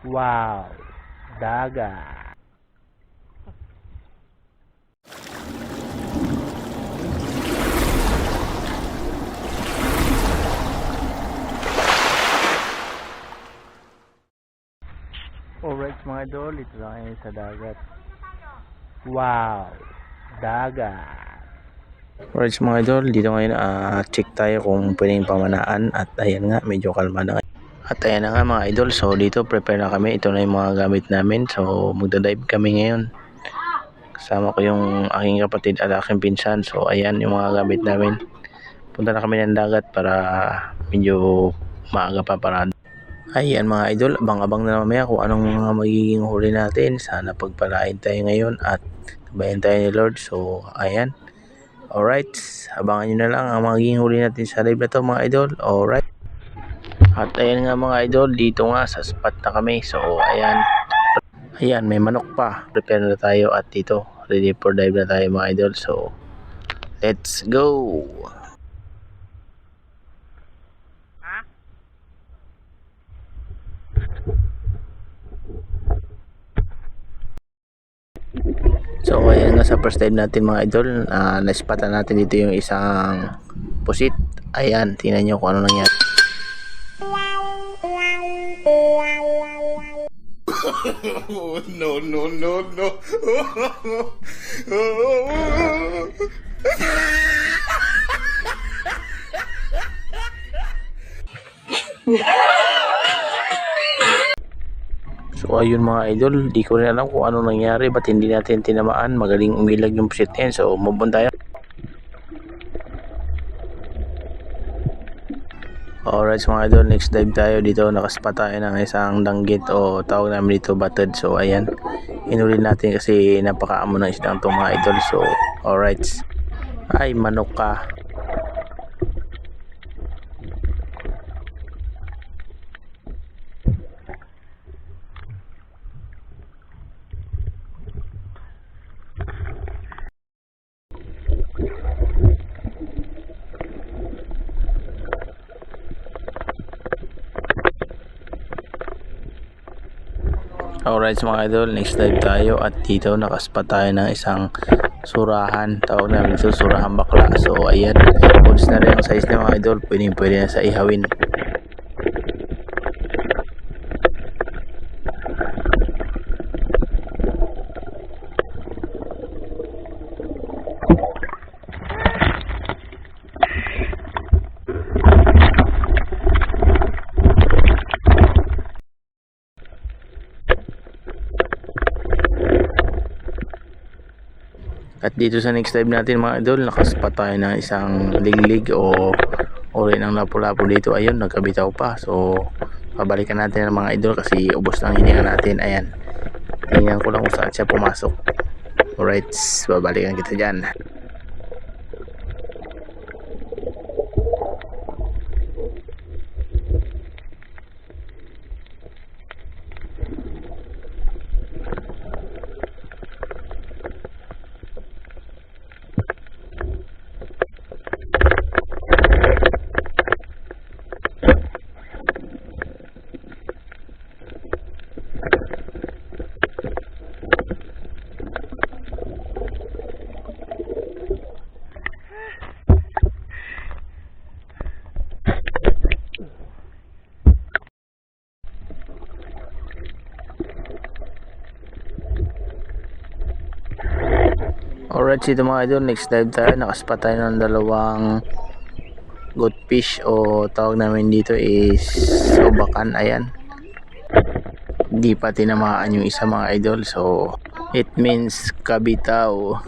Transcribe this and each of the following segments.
Wow, dagat. Alright mga idol, ito lang ngayon sa dagat. Wow, dagat. Alright mga idol, dito ngayon check tayo kung pwedeng pamanaan at ayan nga, medyo kalma na. At ayan na nga mga idol, so dito prepare na kami, ito na yung mga gamit namin. So magdadive kami ngayon. Kasama ko yung aking kapatid at aking pinsan. So ayan yung mga gamit namin. Punta na kami ng dagat para medyo maaga pa para. Ayan mga idol, abang-abang na mamaya kung anong mga magiging huli natin. Sana pagpalain tayo ngayon at tabayan tayo ni Lord. So ayan. Alright, abangan nyo na lang ang magiging huli natin sa live na to mga idol. Alright. At ayan nga mga idol, dito nga sa spot na kami. So ayan. Ayan, may manok pa. Prepare na tayo at dito ready for dive na tayo mga idol. So let's go. So ayan nga sa first dive natin mga idol, na-spotan natin dito yung isang pusit. Ayan, tingnan nyo kung ano nangyari. No, no, no, no. So ayun mga idol, di ko rin alam kung ano nangyari, ba't hindi natin tinamaan. Magaling umilag yung pusit yan. So move on tayo. Alright mga idol, next dive tayo dito. Nakaspa tayo ng isang danggit o tawag namin dito batid. So ayan, inuli natin kasi napakaamo ng isdang itong mga idol. So alright, ay manok ka. Alright mga idol, next dive tayo at dito nakaspa tayo ng isang surahan. Tawag namin ito surahan bakla. So ayan, odds na rin ang size na mga idol, pwede na sa ihawin. At dito sa next dive natin mga idol, nakaspa tayo ng isang liglig o uri ng lapu-lapu dito. Ayun, nagkabitaw pa. So pabalikan natin ng mga idol kasi ubos lang hininga natin. Ayan, tingnan ko lang kung saan siya pumasok. Alright, babalikan kita dyan. Alright, dito mga idol, next dive tayo. Nakaspa tayo ng dalawang goldfish o tawag namin dito is ubakan. Ayan, di pa tinamaan yung isa mga idol. So it means kabitaw.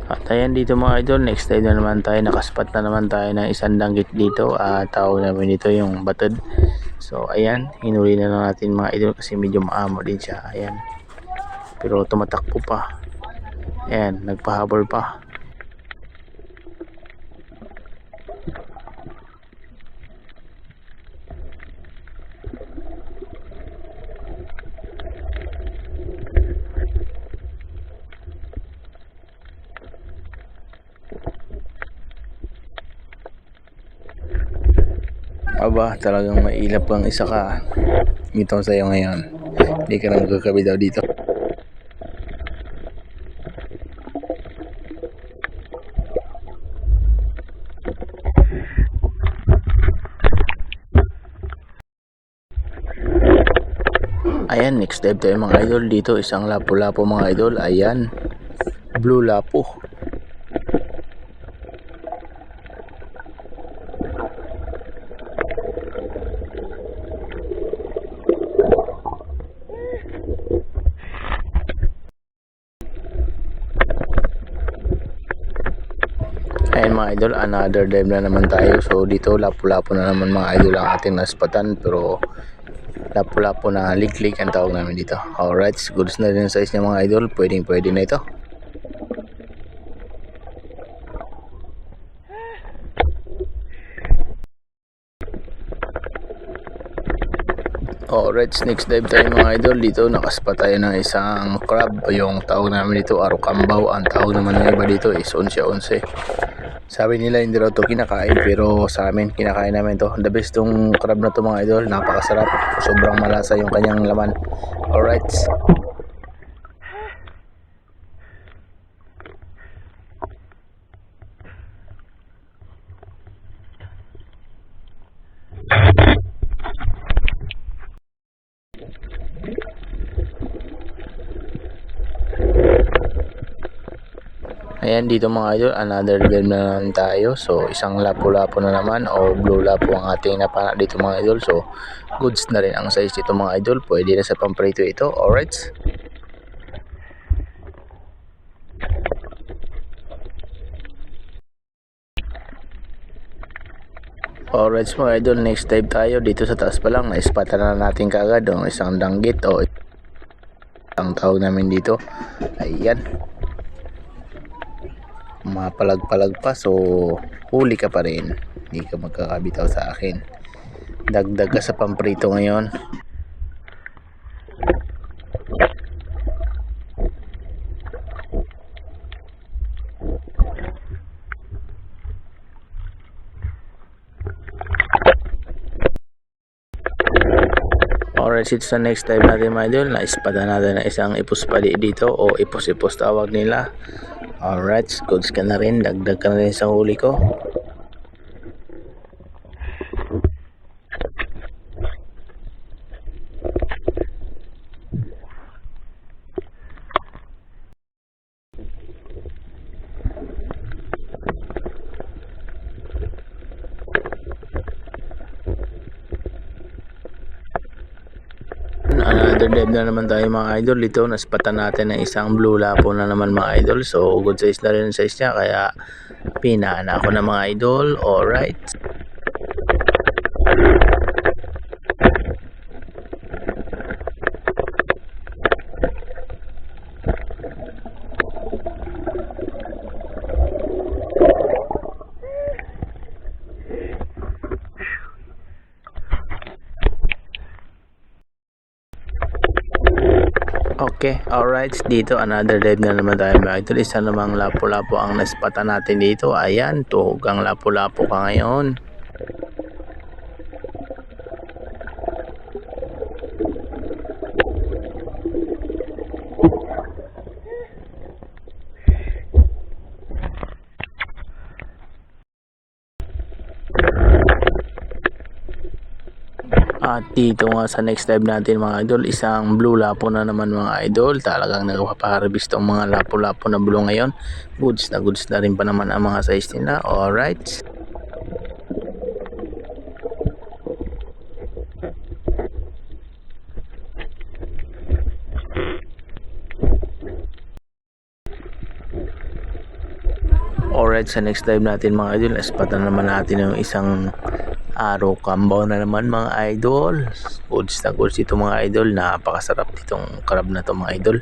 At ayan dito mga idol, next dive na naman tayo. Nakaspat na naman tayo ng isang danggit dito. Tawag namin dito yung batid. So ayan, hinuli na lang natin mga idol kasi medyo maamo din siya. Ayan, pero tumatakbo pa. Ayan, nagpahabol pa. Aba, talagang mailap kang isa ka. Ito sa'yo ngayon. Hindi ka na magkakabitaw dito. Ayan, next dive tayo mga idol. Dito isang lapu-lapo mga idol. Ayan, blue lapo. Ayan mga idol, another dive na naman tayo. So dito lapu-lapo na naman mga idol ang ating naspatan, pero lapu-lapo na liglig ang tawag namin dito. Alright, goods na rin ang size niya mga idol. Pwede na ito. Alright, next dive tayo mga idol. Dito nakaspa tayo ng isang crab. Yung tawag namin dito arukambaw. Ang tawag naman ng iba dito is 11-11. Sabi nila hindi raw to kinakain, pero sa amin kinakain namin to. The best tong crab na to mga idol. Napakasarap. Sobrang malasa yung kanyang laman. Alright. Ayan, dito mga idol, another dive na naman tayo. So isang lapu-lapo na naman o blue lapo ang ating napana dito mga idol. So goods na rin ang size dito mga idol. Pwede na sa pamprito ito. Alright. Alright mga idol, next dive tayo. Dito sa taas pa lang, naispatan na natin kaagad ang isang danggit o ang tawag namin dito. Ayan, mapalag-palag pa, so huli ka pa rin, hindi ka magkakabitaw sa akin. Dagdag ka sa pamprito ngayon. Alright, ito sa next time natin mga idol, naispada natin na isang ipuspali dito o ipos-ipos tawag nila. Alright, goods ka na rin, dagdag ka na rin sa huli ko. Another dive na naman tayo mga idol. Dito naspatan natin ng isang blue lapo na naman mga idol. So good size na rin ang size niya, kaya pinaan ako na mga idol. Alright. Okay, alright. Dito another dive na naman tayo mga idol. Isa namang lapo-lapo ang naspatan natin dito. Ayan, tugang lapo-lapo ka ngayon. At dito nga sa next dive natin mga idol, isang blue lapo na naman mga idol. Talagang nagpapaharvest ang mga lapo-lapo na blue ngayon. Goods na rin pa naman ang mga size nila. Alright. Alright, sa next dive natin mga idol, naspatan naman natin yung isang arukambaw na naman mga idol. Goods na goods ito mga idol. Napakasarap ditong crab na to mga idol.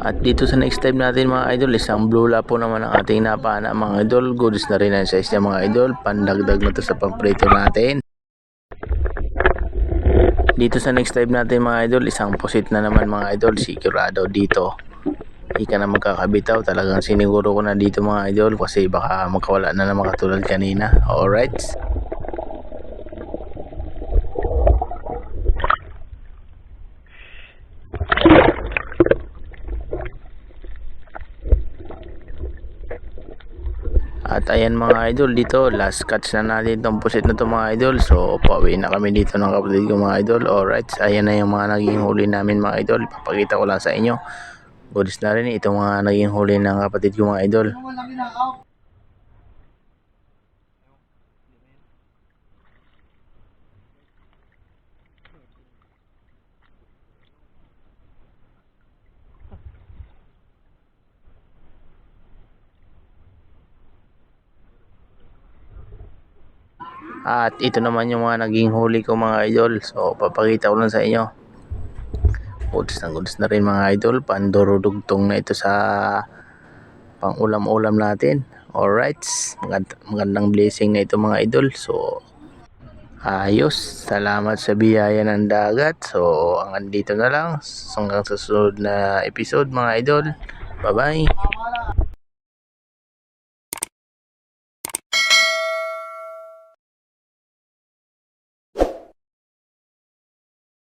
At dito sa next time natin mga idol, isang blue lapo naman ang ating napana mga idol. Goods na rin ang size niya mga idol. Pandagdag na to sa pamprito natin. Dito sa next live natin mga idol, isang pusit na naman mga idol, sigurado dito. Hindi ka na magkakabitaw, talagang siniguro ko na dito mga idol kasi baka makawala na naman katulad kanina. Alright. At ayan mga idol, dito last catch na natin itong pusit na to mga idol. So pauwi na kami dito ng kapatid ko mga idol. Alright, ayan na yung mga naging huli namin mga idol. Papakita ko lang sa inyo. Goods na rin itong mga naging huli ng kapatid ko mga idol. At ito naman yung mga naging huli ko mga idol. So papakita ko lang sa inyo. Goods na rin mga idol. Pandurudugtong na ito sa pang ulam-ulam natin. Alright. Magandang blessing na ito mga idol. So ayos. Salamat sa biyaya ng dagat. So hanggang dito na lang. Hanggang sa susunod na episode mga idol. Bye bye.